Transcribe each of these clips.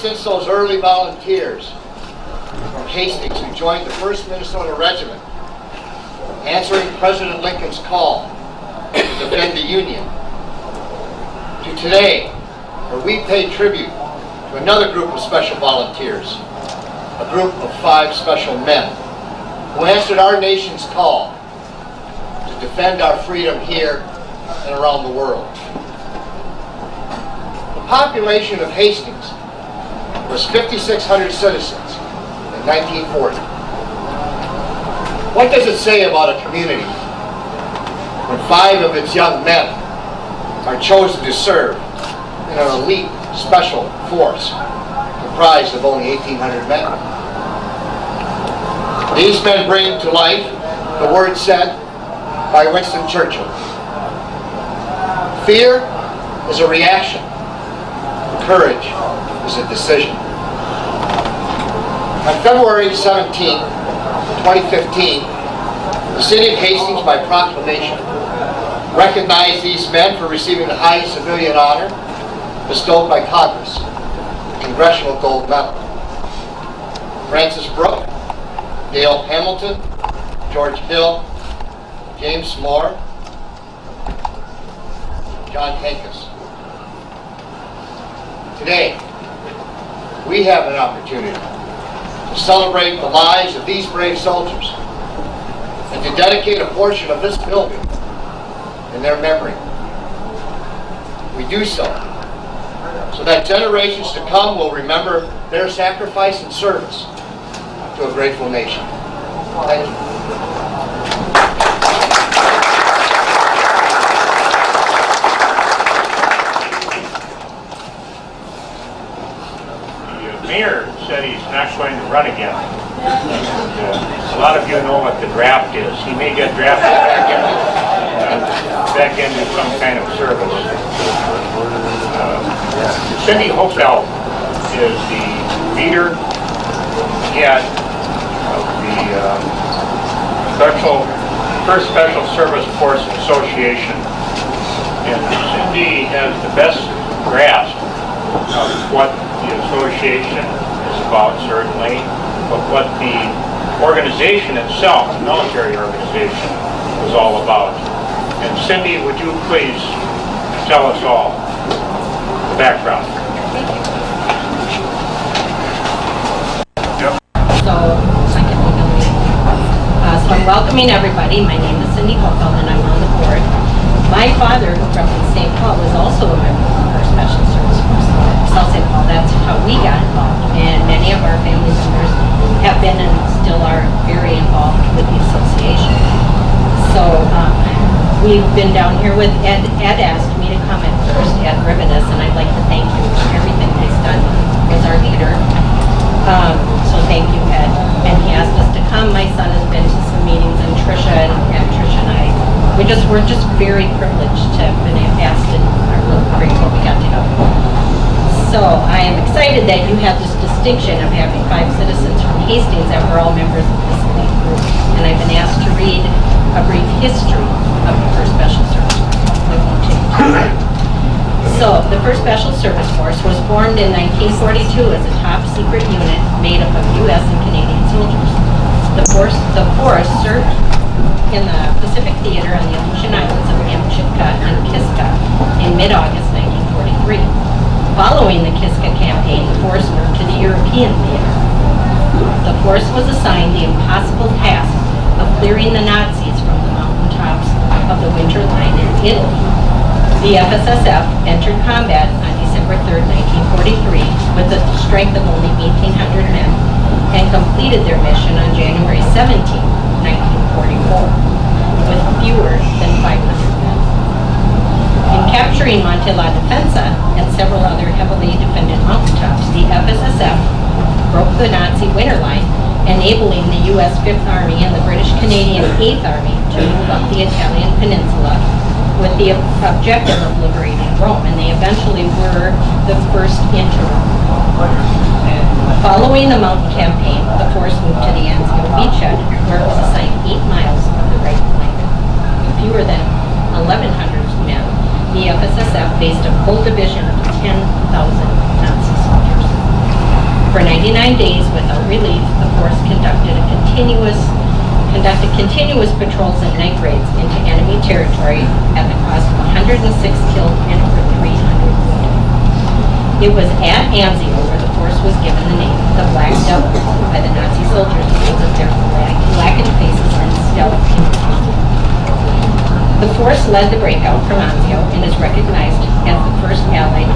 since those early volunteers from Hastings who joined the 1st Minnesota Regiment, answering President Lincoln's call to defend the Union, to today, where we pay tribute to another group of special volunteers, a group of 5 special men who answered our nation's call to defend our freedom here and around the world. The population of Hastings was 5,600 citizens in 1940. What does it say about a community when 5 of its young men are chosen to serve in an elite special force comprised of only 1,800 men? These men bring to life the words said by Winston Churchill: "Fear is a reaction. Courage is a decision." On February 17, 2015, the City of Hastings, by proclamation, recognized these men for receiving the highest civilian honor bestowed by Congress, the Congressional Gold Medal. Francis Brooke, Dale Hamilton, George Hill, James Moore, John Hankus. Today, we have an opportunity to celebrate the lives of these brave soldiers and to dedicate a portion of this building in their memory. We do so that generations to come will remember their sacrifice and service to a grateful nation. Thank you. The mayor said he's not going to run again. A lot of you know what the draft is. He may get drafted back into some kind of service. Cindy Hopel is the leader, head of the First Special Service Force Association. And Cindy has the best grasp of what the association is about, certainly, but what the organization itself, the military organization, is all about. And Cindy, would you please tell us all the background? Yep. So I'm welcoming everybody. My name is Cindy Hopel, and I'm on the board. My father, who grew up in St. Paul, was also a member of our Special Service Force. South St. Paul, that's how we got involved. And many of our family members have been and still are very involved with the association. So we've been down here with Ed. Ed asked me to come at first, Ed Rivenis, and I'd like to thank you for everything he's done as our leader. So thank you, Ed. And he asked us to come. My son has been to some meetings, and Tricia and Tricia and I, we're just very privileged to have been asked, and are really grateful we got to go. So I am excited that you have this distinction of having 5 citizens from Hastings that were all members of this elite group. And I've been asked to read a brief history of the First Special Service Force. So the First Special Service Force was formed in 1942 as a top secret unit made up of U.S. and Canadian soldiers. The force served in the Pacific Theater on the Aleutian Islands of Kamchatka and Kiska in mid-August 1943. Following the Kiska campaign, the force moved to the European theater. The force was assigned the impossible task of clearing the Nazis from the mountaintops of the Winter Line in Italy. The FSSF entered combat on December 3, 1943 with a strength of only 1,800 men and completed their mission on January 17, 1944 with fewer than 500 men. In capturing Monte La Defensa and several other heavily defended mountaintops, the FSSF broke the Nazi winter line, enabling the U.S. 5th Army and the British-Canadian 8th Army to move up the Italian peninsula with the objective of liberating Rome, and they eventually were the first into Rome. Following the mountain campaign, the force moved to the Anzio beachhead, where it was assigned 8 miles of the right flank. With fewer than 1,100 men, the FSSF faced a full division of 10,000 Nazi soldiers. For 99 days without relief, the force conducted continuous patrols and night raids into enemy territory at the cost of 106 killed and over 300 wounded. It was at Anzio where the force was given the name the Black Devil by the Nazi soldiers because of their blackened faces and stealth uniforms. The force led the breakout from Anzio and is recognized as the first Allied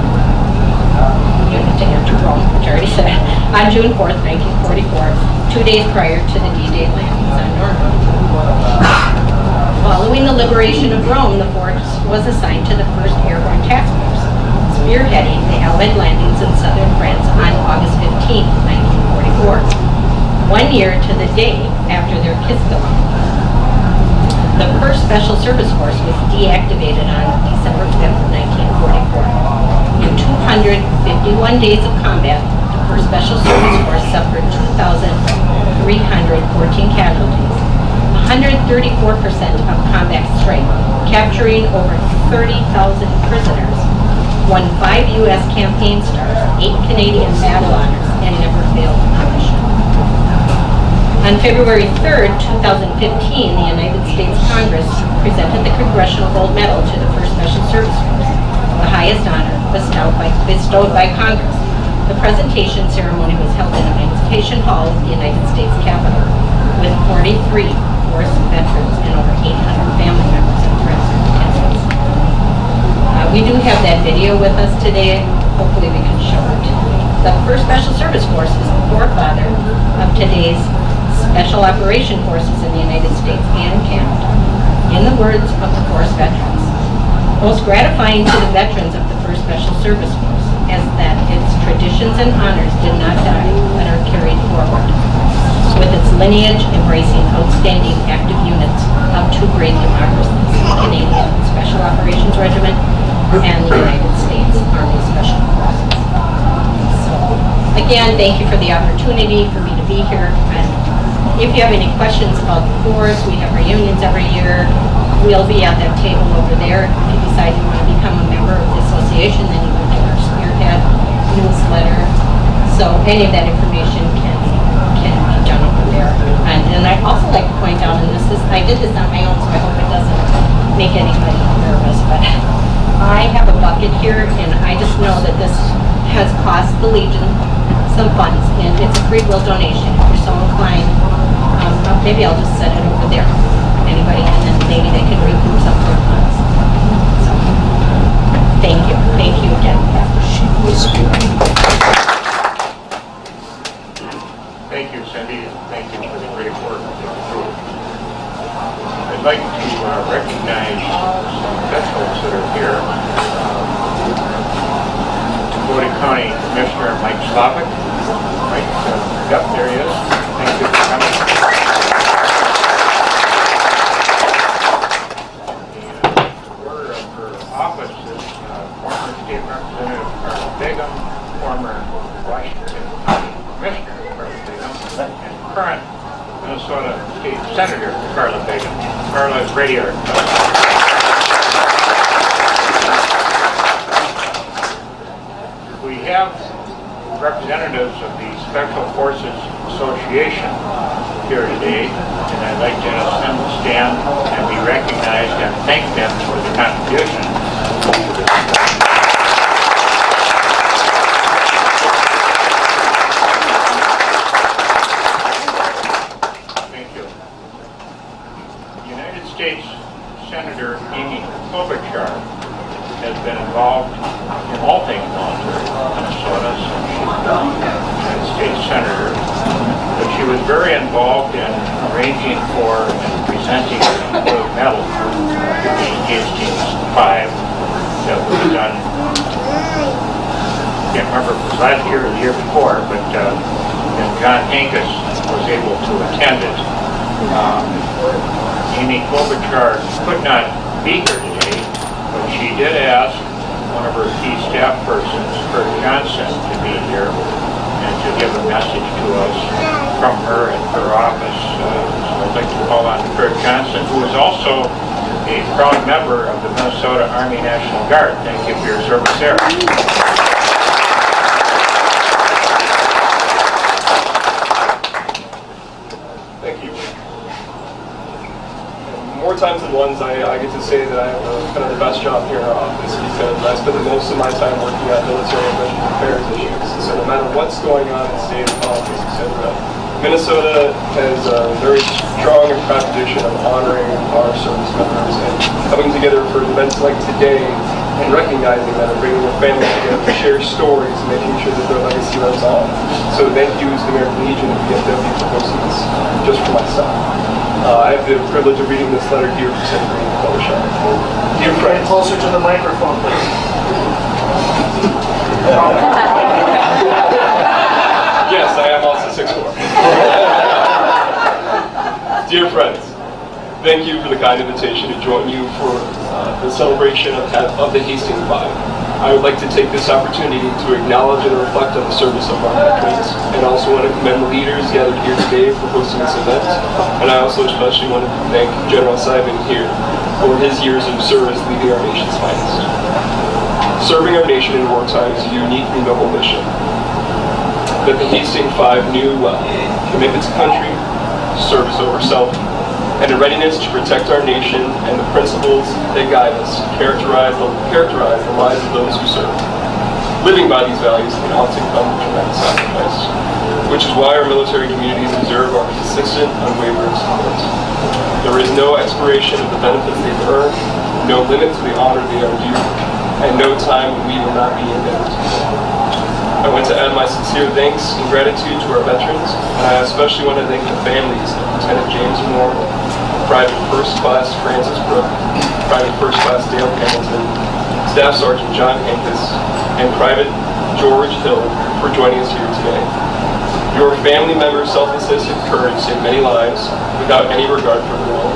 unit to enter Rome, which I already said, on June 4th, 1944, 2 days prior to the D-Day landings on Normandy. Following the liberation of Rome, the force was assigned to the 1st Airborne Task Force, spearheading the Allied landings in southern France on August 15, 1944, 1 year to the day after their Kiska landing. The 1st Special Service Force was deactivated on December 5th, 1944. In 251 days of combat, the 1st Special Service Force suffered 2,314 casualties, 134% of combat strength, capturing over 30,000 prisoners, won 5 U.S. campaign stars, 8 Canadian battle honors, and never failed a mission. On February 3rd, 2015, the United States Congress presented the Congressional Gold Medal to the 1st Special Service Force, the highest honor bestowed by Congress. The presentation ceremony was held in Emancipation Hall of the United States Capitol, with 43 force veterans and over 800 family members and friends in attendance. We do have that video with us today. Hopefully we can show it. The 1st Special Service Force is the forefather of today's Special Operation Forces in the United States and Canada. In the words of the Force veterans, most gratifying to the veterans of the 1st Special Service Force is that its traditions and honors did not die, but are carried forward, with its lineage embracing outstanding active units of 2 great democracies, the Canadian Special Operations Regiment and the United States Army Special Forces. So, again, thank you for the opportunity for me to be here. And if you have any questions about the force, we have reunions every year. We'll be at that table over there. If you decide you want to become a member of the association, then you will get our Spearhead newsletter. So any of that information can be done over there. And I'd also like to point out, and I did this on my own, so I hope it doesn't make anybody nervous, but I have a bucket here, and I just know that this has cost the Legion some funds, and it's a free will donation. If you're so inclined, maybe I'll just set it over there. Anybody, and then maybe they can recoup some of their funds. So, thank you. Thank you again. Thank you, Cindy, and thank you for the great work that you do. I'd like to recognize some veterans that are here. Dakota County Commissioner Mike Slavic. Mike, yep, there he is. Thank you for coming. Office is former State Representative Carla Begum, former Washington County Commissioner Carla Begum, and current Minnesota State Senator Carla Begum. Carla is right here. We have representatives of the Special Forces Association here today, and I'd like to ask them to stand and be recognized and thank them for the contribution to this. Thank you. United States Senator Amy Klobuchar has been involved in all things military in Minnesota since she's been United States Senator. But she was very involved in arranging for and presenting the gold medal for the Hastings 5 that was done. I can't remember if it was last year or the year before, but and John Hankus was able to attend it. Amy Klobuchar could not be here today, but she did ask one of her key staff persons, Kurt Johnson, to be here and to give a message to us from her and her office. So I'd like to call on Kurt Johnson, who is also a proud member of the Minnesota Army National Guard. Thank you for your service there. times than ones I get to say that I have kind of the best job here in our office because I spend the most of my time working on military and veteran affairs issues. So no matter what's going on in state politics, etc., Minnesota has a very strong and proud tradition of honoring our service members and coming together for events like today and recognizing them and bringing their families together to share stories and making sure that their legacy lives on. So thank you to the American Legion and VFW for hosting this just for myself. I have the privilege of reading this letter here for Senator Klobuchar. Dear friends, Closer to the microphone, please. yes, I am also 6'4". Dear friends, thank you for the kind invitation to join you for the celebration of the Hastings 5. I would like to take this opportunity to acknowledge and reflect on the service of our veterans, and also want to commend the leaders gathered here today for hosting this event. And I also especially want to thank General Simon here for his years of service leading our nation's finest. Serving our nation in wartime is a uniquely noble mission that the Hastings 5 knew well: commitment to country, service over self, and a readiness to protect our nation and the principles that guide us characterize the lives of those who serve. Living by these values can often come with tremendous sacrifice, which is why our military communities deserve our consistent, unwavering support. There is no expiration of the benefits they've earned, no limit to the honor they are due, and no time when we will not be indebted to them. I want to add my sincere thanks and gratitude to our veterans, and I especially want to thank the families of Lieutenant James Moore, Private First Class Francis Brooke, Private First Class Dale Hamilton, Staff Sergeant John Hankus, and Private George Hill for joining us here today. Your family members' selflessness and courage saved many lives without any regard for their own.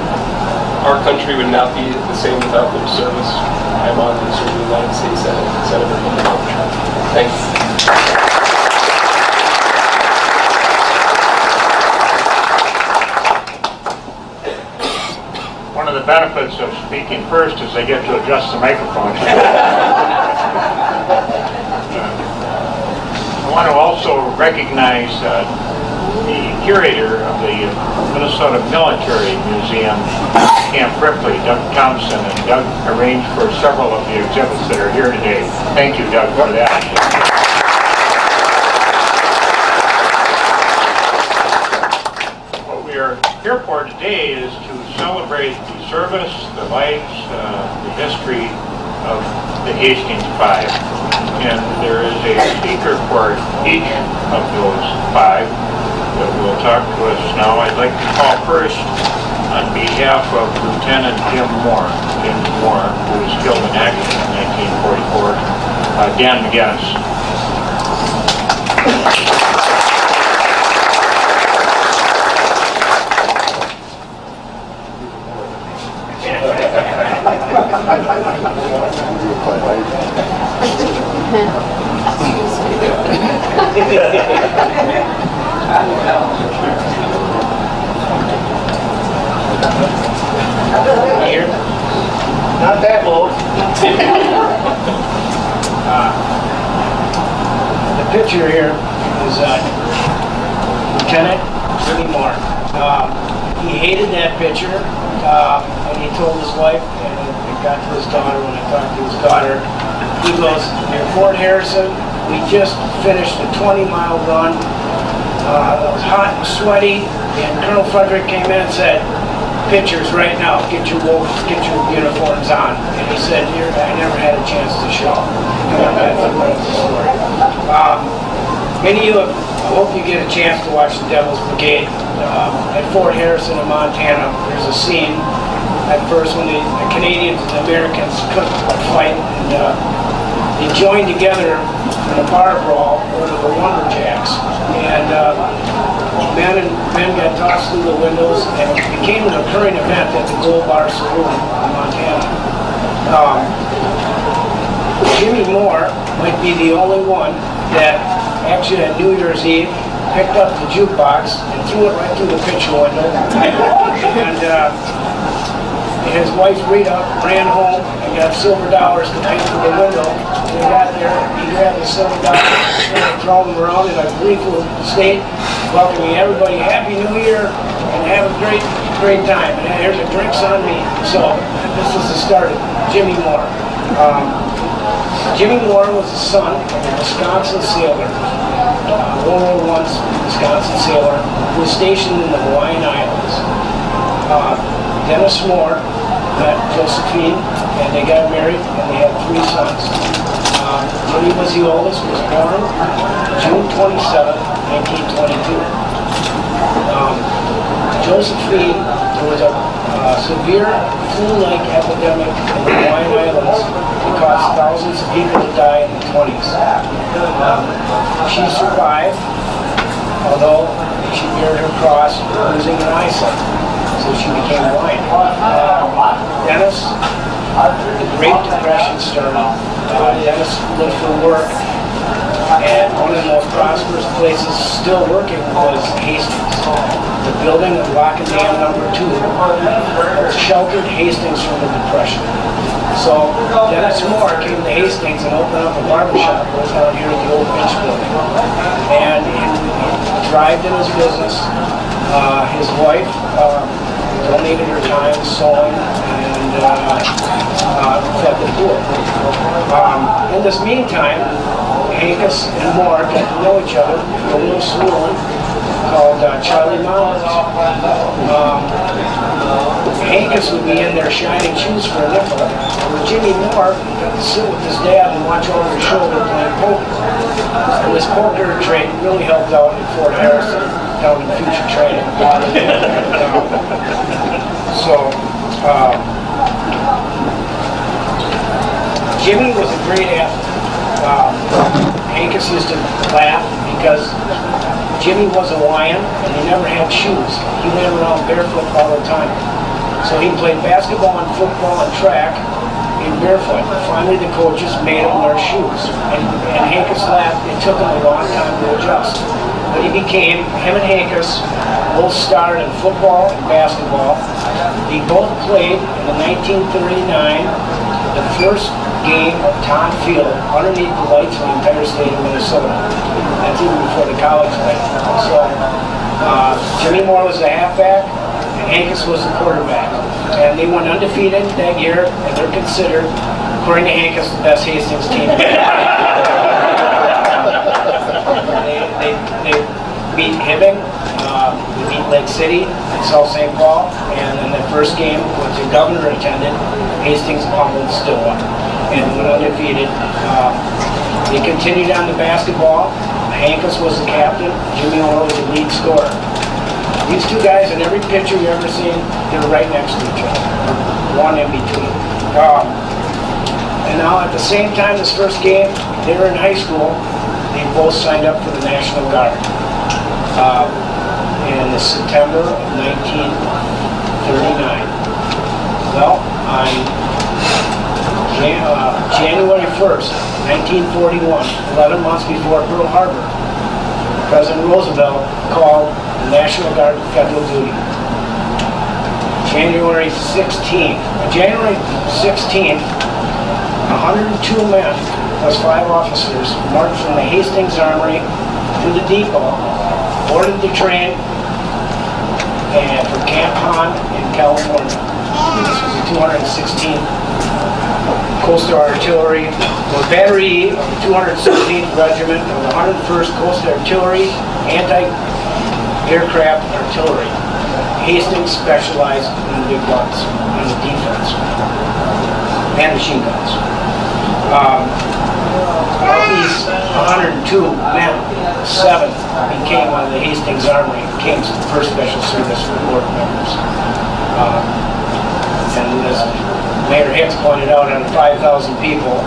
Our country would not be the same without their service. I am honored to serve the United States Senate, Senator Klobuchar. Thank you. One of the benefits of speaking first is they get to adjust the microphone. I want to also recognize the curator of the Minnesota Military Museum, Camp Ripley, Doug Thompson, and Doug arranged for several of the exhibits that are here today. Thank you, Doug, for that. What we are here for today is to celebrate the service, the lives, the history of the Hastings 5. And there is a speaker for each of those 5 that will talk to us now. I'd like to call first on behalf of Lieutenant James Moore, who was killed in action in 1944, Dan McGinnis. Here. Not that low. The picture here is Lieutenant Jimmy Moore. He hated that picture, and he told his wife, and it got to his daughter when I talked to his daughter. He goes, near Fort Harrison, we just finished a 20-mile run. It was hot and sweaty, and Colonel Frederick came in and said, "Pictures right now, get your uniforms on." And he said, I never had a chance to show. That's the story. Many of you, I hope you get a chance to watch the Devil's Brigade. At Fort Harrison in Montana, there's a scene at first when the Canadians and the Americans couldn't fight, and they joined together in a bar brawl, one of the lumberjacks, and men got tossed through the windows, and it became an occurring event at the Gold Bar Saloon in Montana. Jimmy Moore might be the only one that actually at New Year's Eve picked up the jukebox and threw it right through the picture window. And his wife Rita ran home and got silver dollars to pay for the window. When he got there, he grabbed the silver dollars and threw them around, and I believe will state welcoming everybody Happy New Year and have a great great time. And here's a drinks on me. So this is the start of Jimmy Moore. Jimmy Moore was the son of a Wisconsin sailor, World War I Wisconsin sailor, who was stationed in the Hawaiian Islands. Dennis Moore met Josephine, and they got married, and they had 3 sons. Jimmy was the oldest, was born June 27, 1922. Josephine, there was a severe flu-like epidemic in the Hawaiian Islands that caused thousands of people to die in the 20s. She survived, although she bared her cross losing an eyesight, so she became blind. Dennis, the Great Depression started. Dennis looked for work, and one of the most prosperous places still working was Hastings. The building of Lock and Dam number 2 sheltered Hastings from the Depression. So Dennis Moore came to Hastings and opened up a barbershop down here at the old Bench building. And he thrived in his business. His wife donated her time sewing and fed the poor. In this meantime, Hankus and Moore got to know each other through a little saloon called Charlie Mountains. Hankus would be in there shining shoes for a nickel. Jimmy Moore got to sit with his dad and watch over his shoulder playing poker. And this poker trade really helped out in Fort Harrison, down in future training. Jimmy was a great athlete. Hankus used to laugh because Jimmy was Hawaiian and he never had shoes. He ran around barefoot all the time. So he played basketball and football and track in barefoot. Finally the coaches made him wear shoes. And Hankus laughed. It took him a long time to adjust. But him and Hankus both starred in football and basketball. They both played in the 1939, the first game of Tom Field underneath the lights of the entire state of Minnesota. That's even before the college played. So Jimmy Moore was the halfback, and Hankus was the quarterback. And they went undefeated that year, and they're considered, according to Hankus, the best Hastings team. They beat Hibbing, they beat Lake City and South St. Paul, and in the first game, which the governor attended, Hastings pummeled Stillwater and went undefeated. They continued on to basketball. Hankus was the captain. Jimmy Moore was the lead scorer. These two guys, in every picture you've ever seen, they're right next to each other. One in between. And now at the same time, this first game, they were in high school. They both signed up for the National Guard in the September of 1939. Well, on January 1st, 1941, 11 months before Pearl Harbor, President Roosevelt called the National Guard to federal duty. January 16th, 102 men plus 5 officers marched from the Hastings Armory to the depot, boarded the train, and for Camp Hahn in California. This was the 216th Coastal Artillery, or Battery of the 216th Regiment of the 101st Coastal Artillery Anti-Aircraft Artillery. Hastings specialized in the big guns, on the defense, and machine guns. Of these 102 men, 7 became on the Hastings Armory, became first special service for board members. And as Mayor Hicks pointed out, on 5,000 people,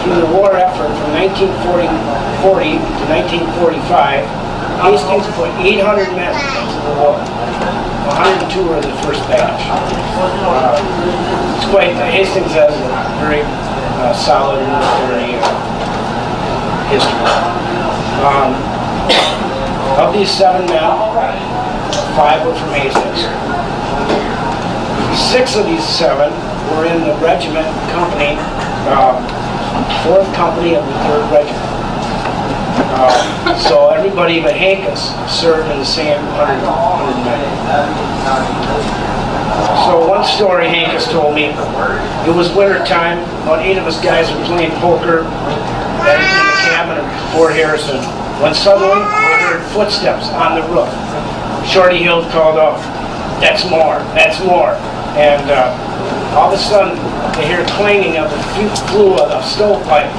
through the war effort from 1940 to 1945, Hastings put 800 men into the war. 102 were the first batch. It's quite, Hastings has a very solid military history. Of these 7 men, 5 were from Hastings. 6 of these 7 were in the regiment company, 4th company of the 3rd regiment. So everybody but Hankus served in the same 100 men. So one story Hankus told me, it was winter time, about 8 of us guys were playing poker in the cabin of Fort Harrison, when suddenly we heard footsteps on the roof. Shorty Hill called out, "That's more, that's more." And all of a sudden, they hear clanging of the flue of the stovepipe.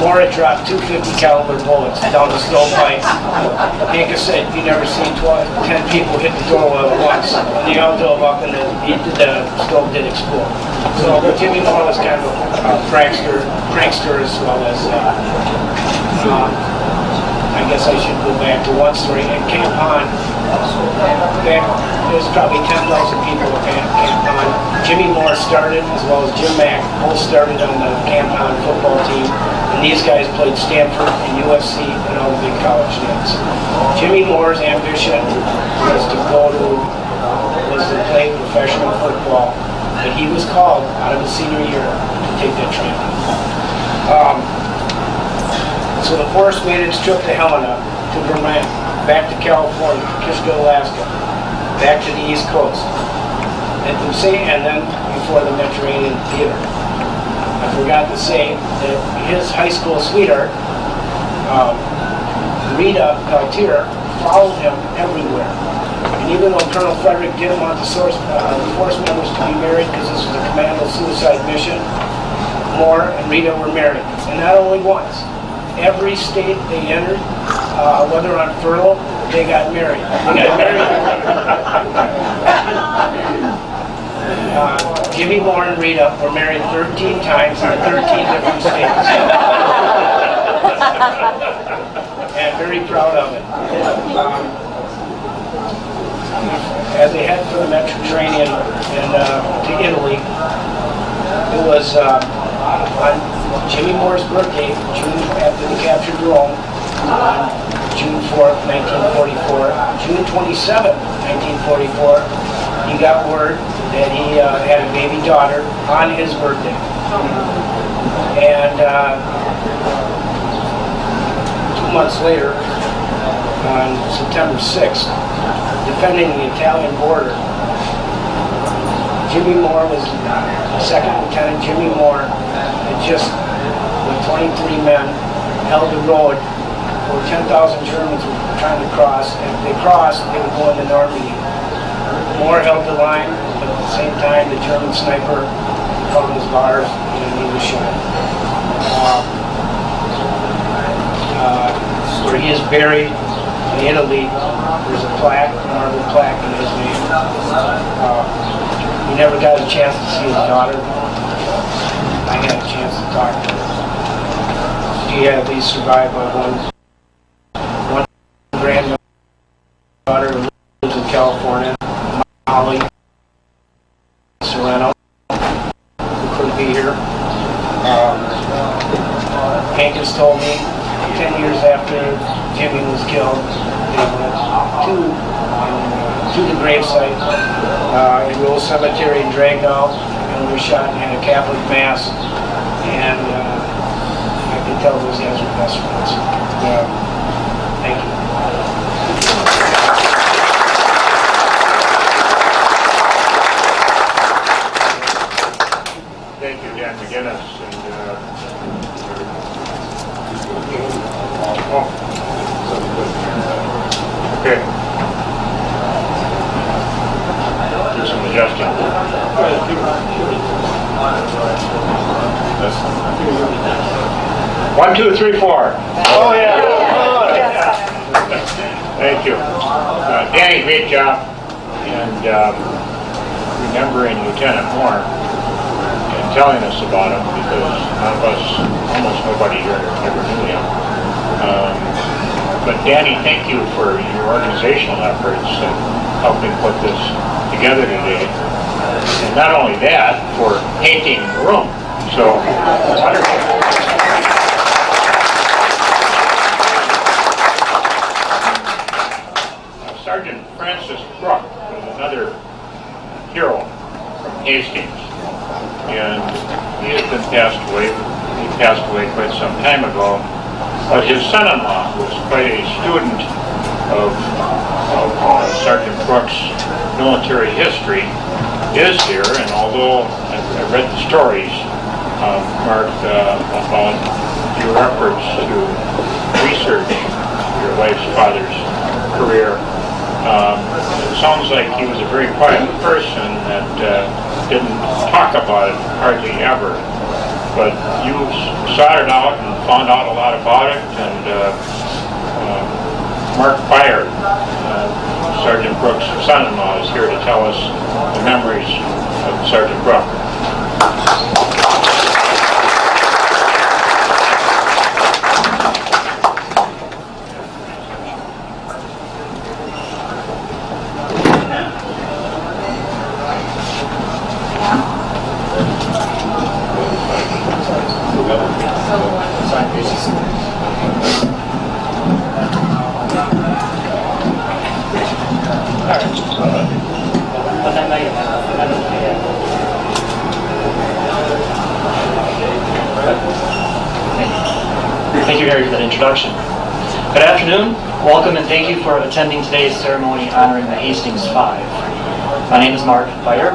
Moore had dropped 250 caliber bullets down the stovepipe. Hankus said, "You never seen 10 people hit the door all at once." And they all dove up and the stove did explode. So Jimmy Moore was kind of a prankster as well as, I guess I should go back to one story. At Camp Han, there's probably 10,000 people at Camp Han. Jimmy Moore started, as well as Jim Mack, both started on the Camp Han football team. And these guys played Stanford and USC and all the big college names. Jimmy Moore's ambition was to play professional football, but he was called out of his senior year to take that training. So the force made its trip to Helena, to Vermont, back to California, Kishka, Alaska, back to the East Coast, and then before the Mediterranean Theater. I forgot to say that his high school sweetheart, Rita Peltier, followed him everywhere. And even though Colonel Frederick didn't want the force members to be married because this was a commando suicide mission, Moore and Rita were married. And not only once. Every state they entered, whether on furlough, they got married. Jimmy Moore and Rita were married 13 times in 13 different states. And very proud of it. As they head for the Mediterranean and to Italy, it was on Jimmy Moore's birthday, after they captured Rome, on June 4th, 1944. June 27th, 1944, he got word that he had a baby daughter on his birthday. And 2 months later, on September 6th, defending the Italian border, Jimmy Moore was Second Lieutenant Jimmy Moore had just, with 23 men, held the road where 10,000 Germans were trying to cross, and if they crossed, they would go into Normandy. Moore held the line, but at the same time, the German sniper found his bars, and he was shot. Where he is buried in Italy, there's a plaque, a marble plaque in his name. He never got a chance to see his daughter. I had a chance to talk to her. She had at least survived by one granddaughter who lives in California, Molly Serrano, who couldn't be here. Hankus told me 10 years after Jimmy was killed, they went to the gravesite in Rose Cemetery in Dragnow, and were shot and had a Catholic mass, and I can tell those guys were best friends. Thank you. Thank you, Dan McGinnis. Okay. Do some adjusting. 1, 2, 3, 4. Oh yeah. Thank you. Danny, great job. And remembering Lieutenant Moore and telling us about him, because none of us, almost nobody here ever knew him. But Danny, thank you for your organizational efforts and helping put this together today. And not only that, for painting the room. So, wonderful. Sergeant Francis Brook was another hero from Hastings. And he has been passed away. He passed away quite some time ago. But his son-in-law, who was quite a student of Sergeant Brooks' military history, is here, and although I read the stories, Mark, about your efforts to research your wife's father's career, it sounds like he was a very quiet person that didn't talk about it hardly ever. But you sought it out and found out a lot about it, and Mark Byer, Sergeant Brooks' son-in-law, is here to tell us the memories of Sergeant Brooks. Thank you, Harry, for that introduction. Good afternoon. Welcome and thank you for attending today's ceremony honoring the Hastings Five. My name is Mark Byer.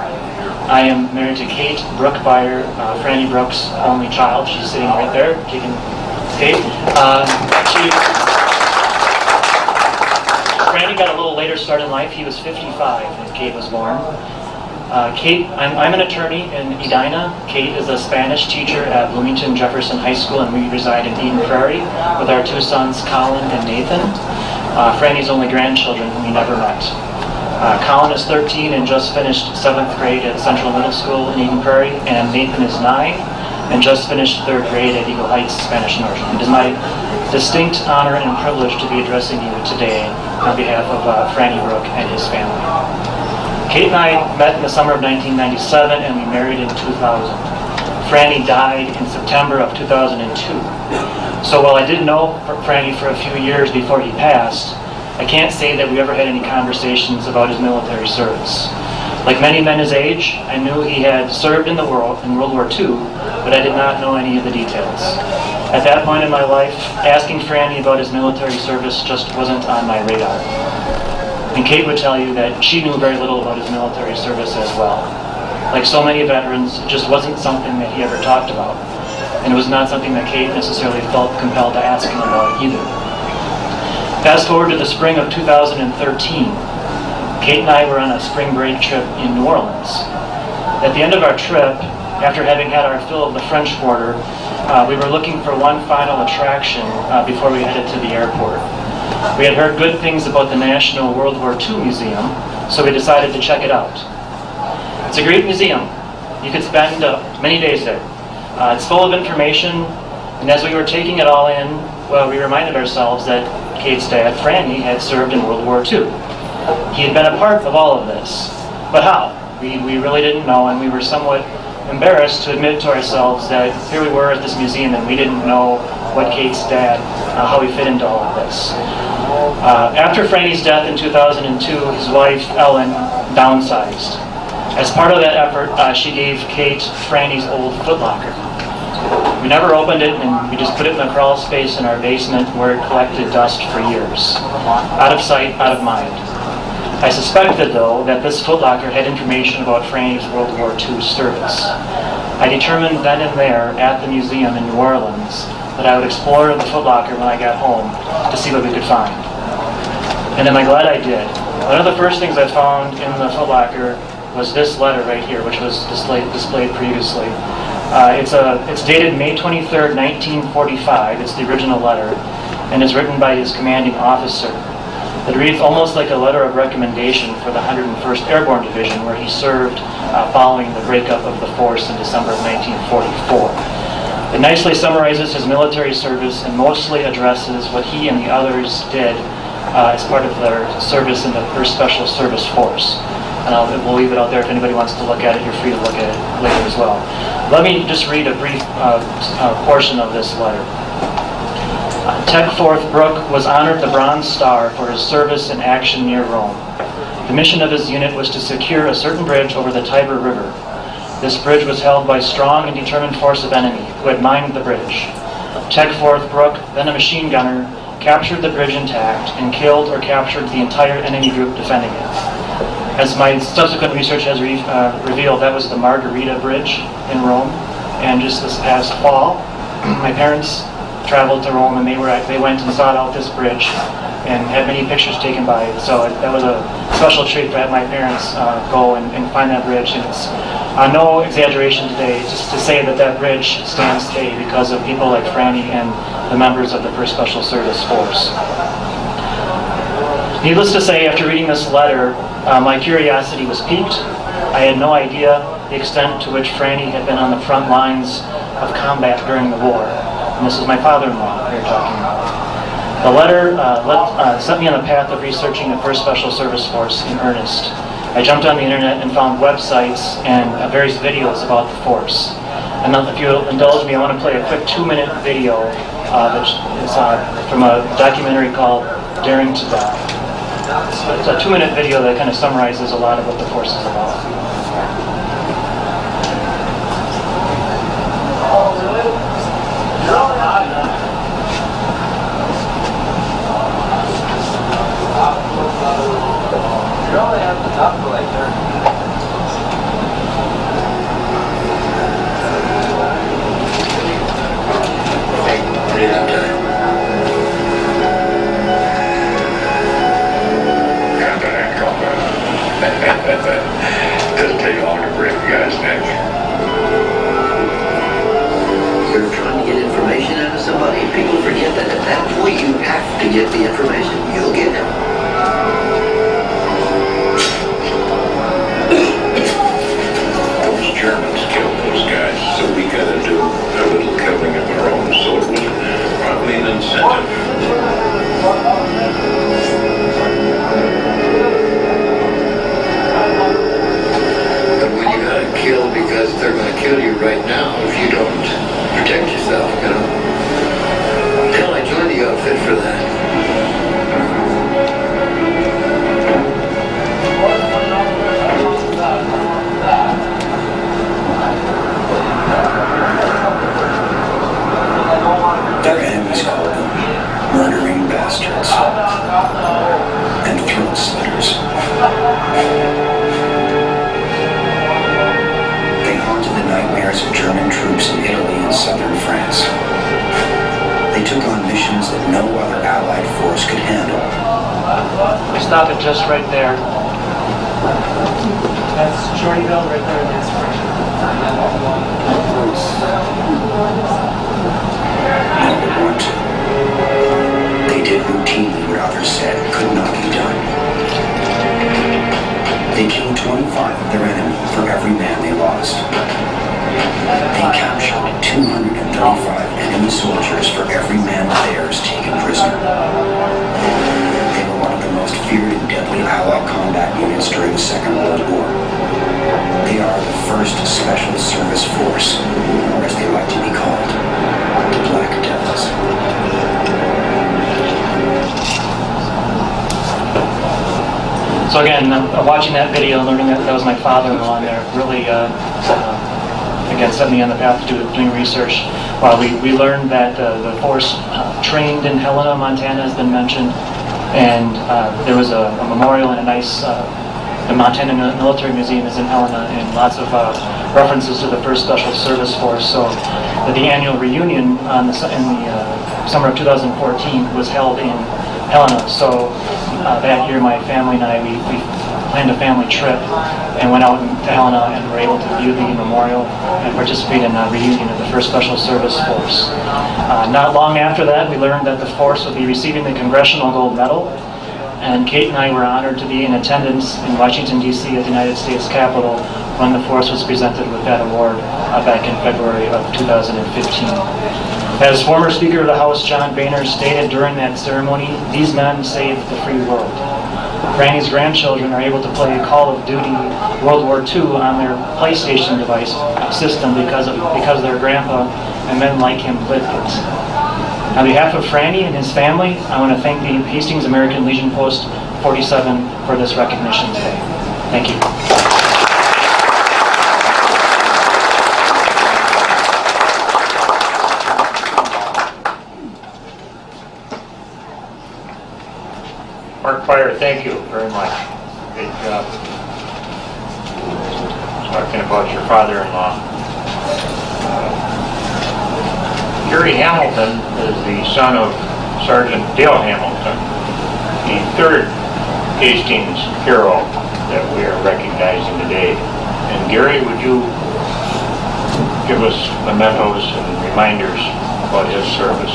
I am married to Kate Brooke Byer, Franny Brooks' only child. She's sitting right there, kicking Kate. Franny got a little later start in life. He was 55 when Kate was born. Kate, I'm an attorney in Edina. Kate is a Spanish teacher at Bloomington Jefferson High School, and we reside in Eden Prairie with our two sons, Colin and Nathan. Franny's only grandchildren whom we never met. Colin is 13 and just finished 7th grade at Central Middle School in Eden Prairie, and Nathan is 9 and just finished 3rd grade at Eagle Heights Spanish Northern. It is my distinct honor and privilege to be addressing you today on behalf of Franny Brooke and his family. Kate and I met in the summer of 1997 and we married in 2000. Franny died in September of 2002. So while I did know Franny for a few years before he passed, I can't say that we ever had any conversations about his military service. Like many men his age, I knew he had served in World War II, but I did not know any of the details. At that point in my life, asking Franny about his military service just wasn't on my radar. And Kate would tell you that she knew very little about his military service as well. Like so many veterans, it just wasn't something that he ever talked about. And it was not something that Kate necessarily felt compelled to ask him about either. Fast forward to the spring of 2013. Kate and I were on a spring break trip in New Orleans. At the end of our trip, after having had our fill of the French Quarter, we were looking for one final attraction before we headed to the airport. We had heard good things about the National World War II Museum, so we decided to check it out. It's a great museum. You could spend many days there. It's full of information, and as we were taking it all in, well, we reminded ourselves that Kate's dad, Franny, had served in World War II. He had been a part of all of this, but how? We really didn't know, and we were somewhat embarrassed to admit to ourselves that here we were at this museum and we didn't know what Kate's dad, how he fit into all of this. After Franny's death in 2002, his wife, Ellen, downsized. As part of that effort, she gave Kate Franny's old footlocker. We never opened it, and we just put it in a crawl space in our basement where it collected dust for years. Out of sight, out of mind. I suspected, though, that this footlocker had information about Franny's World War II service. I determined then and there at the museum in New Orleans that I would explore the footlocker when I got home to see what we could find. And am I glad I did. One of the first things I found in the footlocker was this letter right here, which was displayed previously. It's dated May 23rd, 1945. It's the original letter, and is written by his commanding officer. It reads almost like a letter of recommendation for the 101st Airborne Division, where he served following the breakup of the force in December of 1944. It nicely summarizes his military service and mostly addresses what he and the others did as part of their service in the 1st Special Service Force. And we'll leave it out there if anybody wants to look at it. You're free to look at it later as well. Let me just read a brief portion of this letter. Ted Forth Brooke was honored the Bronze Star for his service in action near Rome. The mission of his unit was to secure a certain bridge over the Tiber River. This bridge was held by a strong and determined force of enemy who had mined the bridge. Tegforth Brook, then a machine gunner, captured the bridge intact and killed or captured the entire enemy group defending it. As my subsequent research has revealed, that was the Margarita Bridge in Rome. And just this past fall, my parents traveled to Rome and they went and sought out this bridge and had many pictures taken by it. So that was a special treat to have my parents go and find that bridge. And it's no exaggeration today just to say that that bridge stands today because of people like Franny and the members of the 1st Special Service Force. Needless to say, after reading this letter, my curiosity was piqued. I had no idea the extent to which Franny had been on the front lines of combat during the war. And this is my father-in-law we were talking about. The letter set me on the path of researching the 1st Special Service Force in earnest. I jumped on the internet and found websites and various videos about the force. And if you'll indulge me, I want to play a quick 2-minute video that is from a documentary called Daring to Die. It's a 2-minute video that kind of summarizes a lot of what the force is about. Doesn't take long to break the guy's neck. You're trying to get information out of somebody, and people forget that at that point you have to get the information. You'll get it. Those Germans killed those guys, so we gotta do a little killing of our own, so it was probably an incentive. But when you gotta kill because they're gonna kill you right now if you don't protect yourself, you know. Hell, I joined the outfit for that. Their enemies called them murdering bastards and throat slitters. They haunted the nightmares of German troops in Italy and southern France. They took on missions that no other Allied force could handle. We stop it just right there. That's Shortyville right there in the inspiration. Never want to. They did routinely what others said could not be done. They killed 25 of their enemy for every man they lost. They captured 235 enemy soldiers for every man of theirs taken prisoner. They were one of the most feared and deadly Allied combat units during the Second World War. They are the 1st Special Service Force, or as they like to be called, the Black Devils. So again, watching that video, learning that was my father-in-law there, really, again, set me on the path to doing research. We learned that the force trained in Helena, Montana has been mentioned, and there was a memorial and a nice, the Montana Military Museum is in Helena, and lots of references to the 1st Special Service Force. So the annual reunion in the summer of 2014 was held in Helena. So that year my family and I, we planned a family trip and went out to Helena and were able to view the memorial and participate in a reunion of the 1st Special Service Force. Not long after that, we learned that the force would be receiving the Congressional Gold Medal, and Kate and I were honored to be in attendance in Washington, D.C. at the United States Capitol when the force was presented with that award back in February of 2015. As former Speaker of the House John Boehner stated during that ceremony, these men saved the free world. Franny's grandchildren are able to play Call of Duty World War II on their PlayStation device system because their grandpa and men like him lived it. On behalf of Franny and his family, I want to thank the Hastings American Legion Post 47 for this recognition today. Thank you. Mark Fire, thank you very much. Great job. Talking about your father-in-law. Gary Hamilton is the son of Sergeant Dale Hamilton, the third Hastings hero that we are recognizing today. And Gary, would you give us mementos and reminders about his service?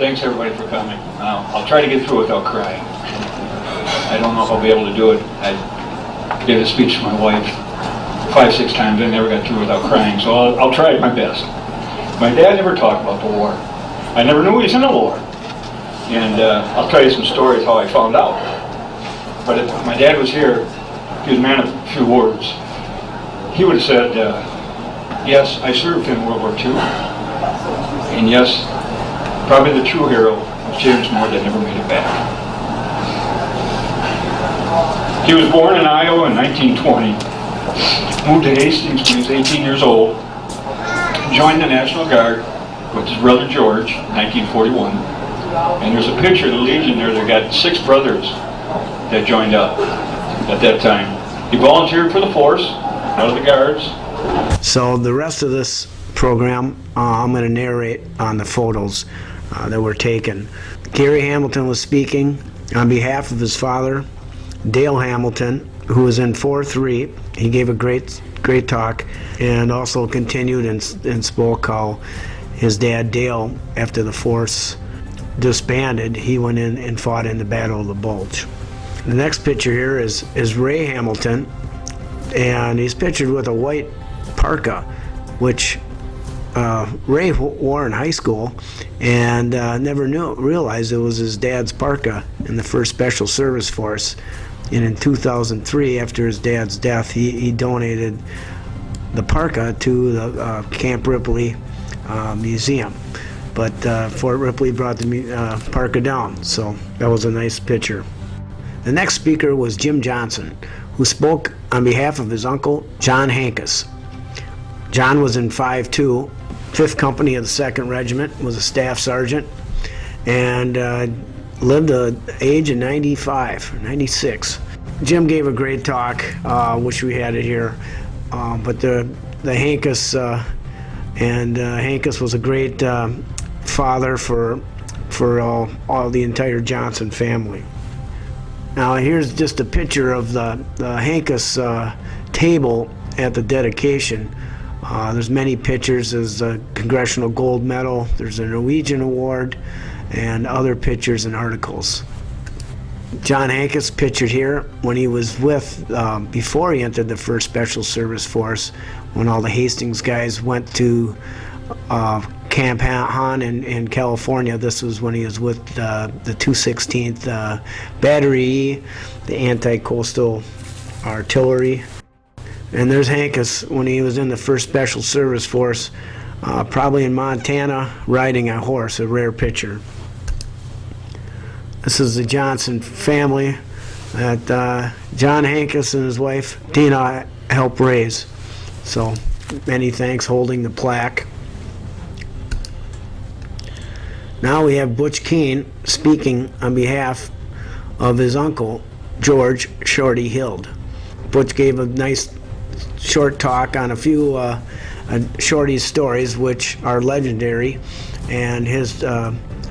Thanks everybody for coming. I'll try to get through without crying. I don't know if I'll be able to do it. I gave a speech to my wife 5-6 times. I never got through without crying, so I'll try my best. My dad never talked about the war. I never knew he was in a war. And I'll tell you some stories how I found out. But if my dad was here, he was a man of few words. He would have said, yes, I served in World War II. And yes, probably the true hero was James Moore that never made it back. He was born in Iowa in 1920, moved to Hastings when he was 18 years old, joined the National Guard with his brother George in 1941, and there's a picture of the Legion there. They got 6 brothers that joined up at that time. He volunteered for the force, out of the Guards. So the rest of this program, I'm going to narrate on the photos that were taken. Gary Hamilton was speaking on behalf of his father, Dale Hamilton, who was in 4-3. He gave a great talk, and also continued and spoke how his dad Dale, after the force disbanded, he went in and fought in the Battle of the Bulge. The next picture here is Ray Hamilton, and he's pictured with a white parka, which Ray wore in high school, and never realized it was his dad's parka in the 1st Special Service Force. And in 2003, after his dad's death, he donated the parka to the Camp Ripley Museum. But Fort Ripley brought the parka down, so that was a nice picture. The next speaker was Jim Johnson, who spoke on behalf of his uncle, John Hankus. John was in 5-2, 5th Company of the 2nd Regiment, was a staff sergeant, and lived the age of 95, 96. Jim gave a great talk, wish we had it here, but the Hankus, Hankus was a great father for all the entire Johnson family. Now here's just a picture of the Hankus table at the dedication. There's many pictures. There's a Congressional Gold Medal, there's a Norwegian Award, and other pictures and articles. John Hankus pictured here when he was with, before he entered the 1st Special Service Force, when all the Hastings guys went to Camp Hahn in California. This was when he was with the 216th Battery E, the anti-coastal artillery. And there's Hankus when he was in the 1st Special Service Force, probably in Montana, riding a horse, a rare picture. This is the Johnson family that John Hankus and his wife Tina helped raise. So many thanks, holding the plaque. Now we have Butch Keane speaking on behalf of his uncle, George Shorty Hild. Butch gave a nice short talk on a few Shorty's stories, which are legendary, and his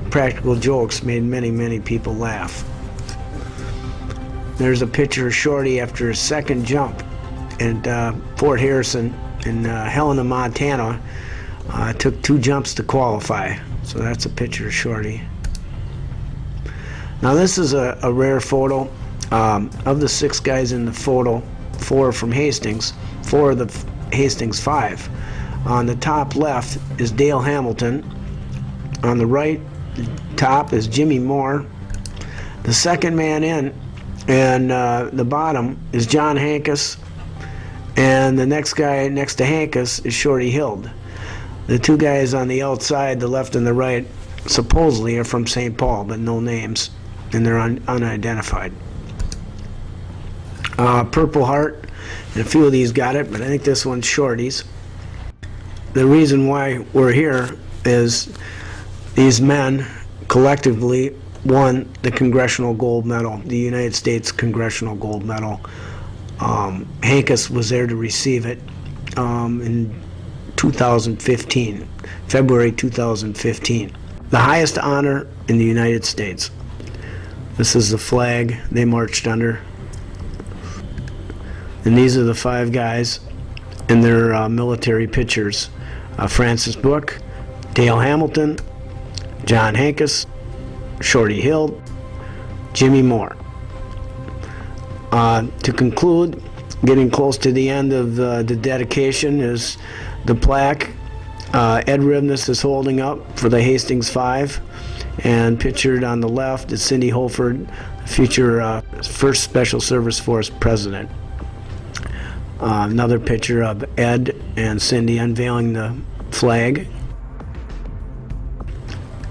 practical jokes made many people laugh. There's a picture of Shorty after his 2nd jump at Fort Harrison in Helena, Montana. Took 2 jumps to qualify, so that's a picture of Shorty. Now this is a rare photo. Of the 6 guys in the photo, 4 from Hastings, 4 of the Hastings 5. On the top left is Dale Hamilton. On the right top is Jimmy Moore. The 2nd man in, and the bottom is John Hankus, and the next guy next to Hankus is Shorty Hild. The 2 guys on the outside, the left and the right, supposedly are from St. Paul, but no names, and they're unidentified. Purple Heart, and a few of these got it, but I think this one's Shorty's. The reason why we're here is these men collectively won the Congressional Gold Medal, the United States Congressional Gold Medal. Hankus was there to receive it in 2015, February 2015. The highest honor in the United States. This is the flag they marched under. And these are the 5 guys in their military pictures. Francis Brooke, Dale Hamilton, John Hankus, Shorty Hill, Jimmy Moore. To conclude, getting close to the end of the dedication is the plaque Ed Rivness is holding up for the Hastings 5, and pictured on the left is Cindy Holford, future 1st Special Service Force President. Another picture of Ed and Cindy unveiling the flag.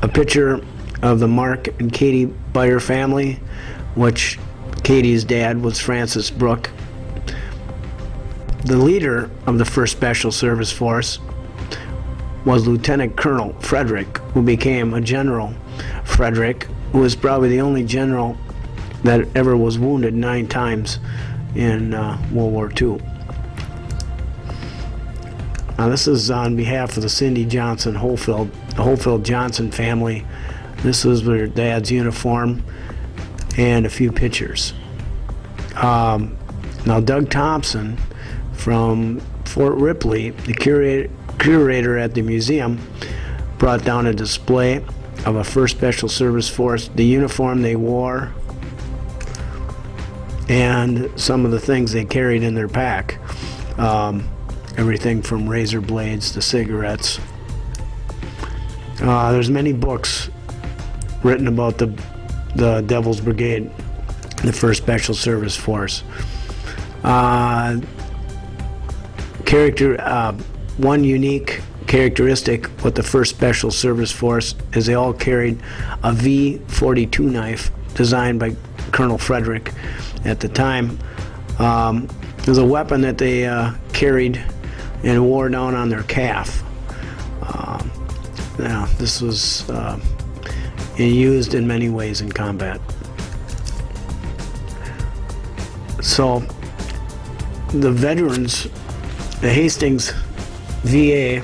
A picture of the Mark and Katie Beyer family, which Katie's dad was Francis Brooke. The leader of the 1st Special Service Force was Lieutenant Colonel Frederick, who became a General Frederick, who was probably the only general that ever was wounded 9 times in World War II. Now this is on behalf of the Cindy Johnson Holfield Johnson family. This was their dad's uniform and a few pictures. Now Doug Thompson from Fort Ripley, the curator at the museum, brought down a display of a 1st Special Service Force, the uniform they wore, and some of the things they carried in their pack. Everything from razor blades to cigarettes. There's many books written about the Devil's Brigade, the 1st Special Service Force. One unique characteristic with the 1st Special Service Force is they all carried a V-42 knife designed by Colonel Frederick at the time. It was a weapon that they carried and wore down on their calf. Now, this was used in many ways in combat. So, the veterans, the Hastings VA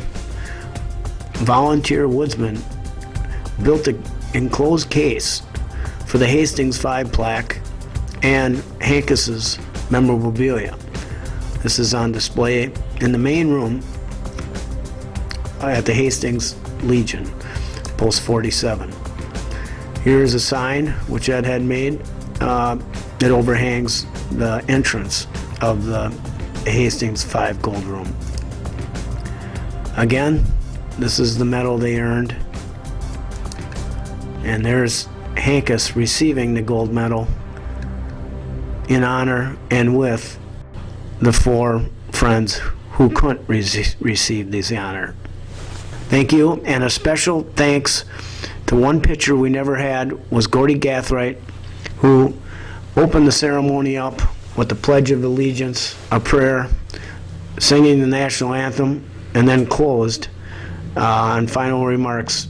volunteer woodsman built an enclosed case for the Hastings 5 plaque and Hankus's memorabilia. This is on display in the main room at the Hastings Legion, Post 47. Here is a sign which Ed had made that overhangs the entrance of the Hastings 5 Gold Room. Again, this is the medal they earned. And there's Hankus receiving the gold medal in honor and with the 4 friends who couldn't receive this honor. Thank you, and a special thanks to one pitcher we never had was Gordy Gathright, who opened the ceremony up with the Pledge of Allegiance, a prayer, singing the national anthem, and then closed on final remarks